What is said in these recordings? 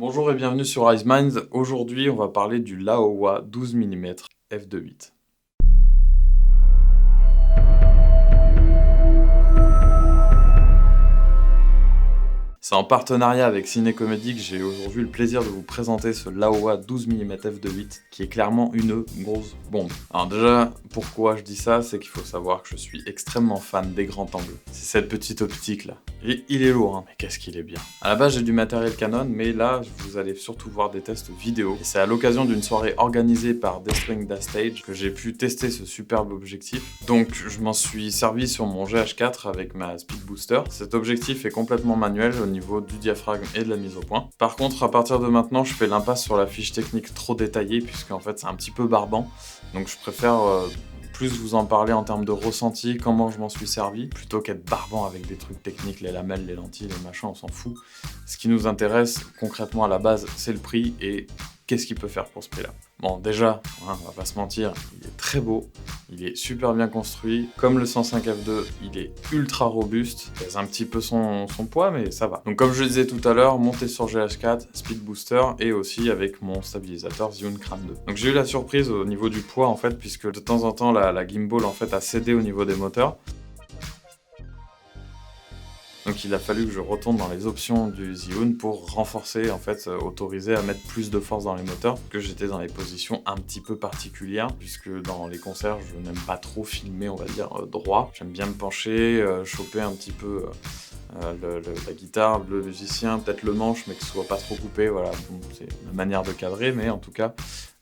Bonjour et bienvenue sur Ice Minds. Aujourd'hui, on va parler du Laowa 12 mm f2.8. C'est en partenariat avec Ciné-Comédie que j'ai aujourd'hui le plaisir de vous présenter ce Laowa 12 mm f2.8 qui est clairement une grosse bombe. Alors déjà, pourquoi je dis ça, c'est qu'il faut savoir que je suis extrêmement fan des grands angles. C'est cette petite optique là. Et il est lourd, hein, mais qu'est-ce qu'il est bien. À la base, j'ai du matériel Canon, mais là, vous allez surtout voir des tests vidéo. Et c'est à l'occasion d'une soirée organisée par Destroying That Stage que j'ai pu tester ce superbe objectif. Donc, je m'en suis servi sur mon GH4 avec ma Speed Booster. Cet objectif est complètement manuel au niveau du diaphragme et de la mise au point. Par contre, à partir de maintenant, je fais l'impasse sur la fiche technique trop détaillée, puisque en fait, c'est un petit peu barbant. Donc, je préfère plus vous en parler en termes de ressenti, comment je m'en suis servi, plutôt qu'être barbant avec des trucs techniques, les lamelles, les lentilles, les machins, on s'en fout. Ce qui nous intéresse concrètement à la base, c'est le prix et qu'est-ce qu'il peut faire pour ce prix-là. Bon, déjà, hein, on va pas se mentir, il est très beau, il est super bien construit. Comme le 105 f2, il est ultra robuste. Il pèse un petit peu son poids, mais ça va. Donc comme je le disais tout à l'heure, monté sur GH4, Speed Booster et aussi avec mon stabilisateur Zhiyun Crane 2. Donc j'ai eu la surprise au niveau du poids en fait, puisque de temps en temps la gimbal en fait a cédé au niveau des moteurs. Donc il a fallu que je retourne dans les options du Zhiyun pour renforcer, en fait, autoriser à mettre plus de force dans les moteurs, que j'étais dans les positions un petit peu particulières, puisque dans les concerts, je n'aime pas trop filmer, on va dire, droit. J'aime bien me pencher, choper un petit peu la guitare, le musicien, peut-être le manche, mais que ce soit pas trop coupé, voilà. Bon, c'est ma manière de cadrer, mais en tout cas,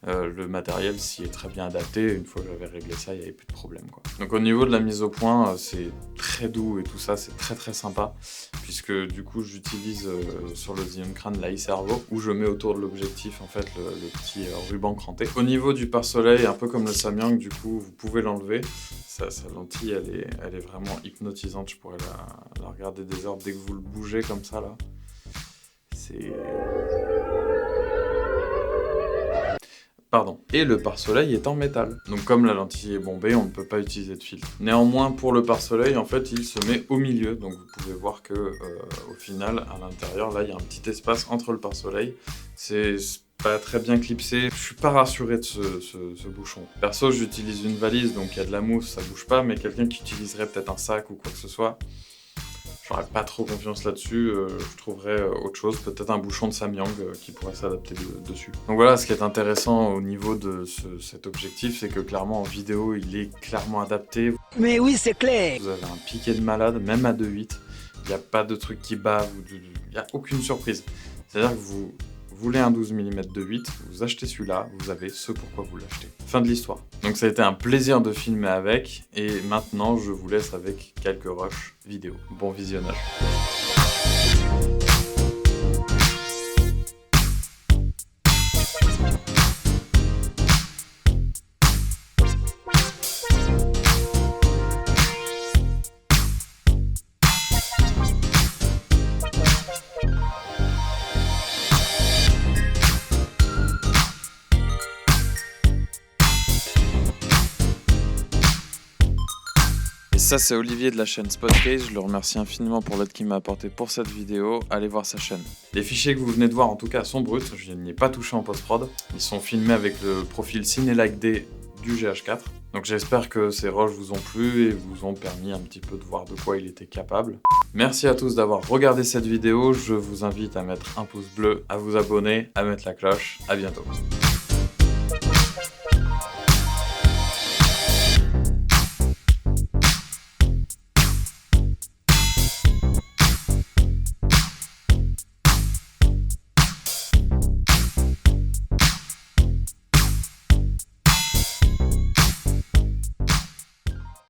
le matériel s'y est très bien adapté. Une fois que j'avais réglé ça, il n'y avait plus de problème, quoi. Donc au niveau de la mise au point, c'est très doux et tout ça, c'est très sympa, puisque du coup j'utilise sur le Zhiyun Crane la e-servo, où je mets autour de l'objectif en fait le petit ruban cranté. Au niveau du pare-soleil, un peu comme le Samyang, du coup vous pouvez l'enlever. Sa lentille elle est vraiment hypnotisante, je pourrais la regarder des heures dès que vous le bougez comme ça là. C'est... Pardon. Et le pare-soleil est en métal. Donc comme la lentille est bombée, on ne peut pas utiliser de filtre. Néanmoins, pour le pare-soleil, en fait, il se met au milieu. Donc vous pouvez voir que au final, à l'intérieur, là, il y a un petit espace entre le pare-soleil. C'est pas très bien clipsé. Je suis pas rassuré de ce bouchon. Perso, j'utilise une valise, donc il y a de la mousse, ça bouge pas, mais quelqu'un qui utiliserait peut-être un sac ou quoi que ce soit, j'aurais pas trop confiance là-dessus, je trouverais autre chose, peut-être un bouchon de Samyang qui pourrait s'adapter dessus. Donc voilà, ce qui est intéressant au niveau de cet objectif, c'est que clairement en vidéo, il est clairement adapté. Mais oui, c'est clair. Vous avez un piqué de malade, même à 2.8, il n'y a pas de truc qui bave, il n'y a aucune surprise. C'est-à-dire que vous voulez un 12 mm de 8, vous achetez celui-là, vous avez ce pourquoi vous l'achetez. Fin de l'histoire. Donc ça a été un plaisir de filmer avec, et maintenant je vous laisse avec quelques rushs vidéo. Bon visionnage. Et ça, c'est Olivier de la chaîne Spotcase, je le remercie infiniment pour l'aide qu'il m'a apporté pour cette vidéo, allez voir sa chaîne. Les fichiers que vous venez de voir en tout cas sont bruts, je n'y ai pas touché en post-prod, ils sont filmés avec le profil Cinelike D du GH4. Donc j'espère que ces rushs vous ont plu et vous ont permis un petit peu de voir de quoi il était capable. Merci à tous d'avoir regardé cette vidéo, je vous invite à mettre un pouce bleu, à vous abonner, à mettre la cloche, à bientôt.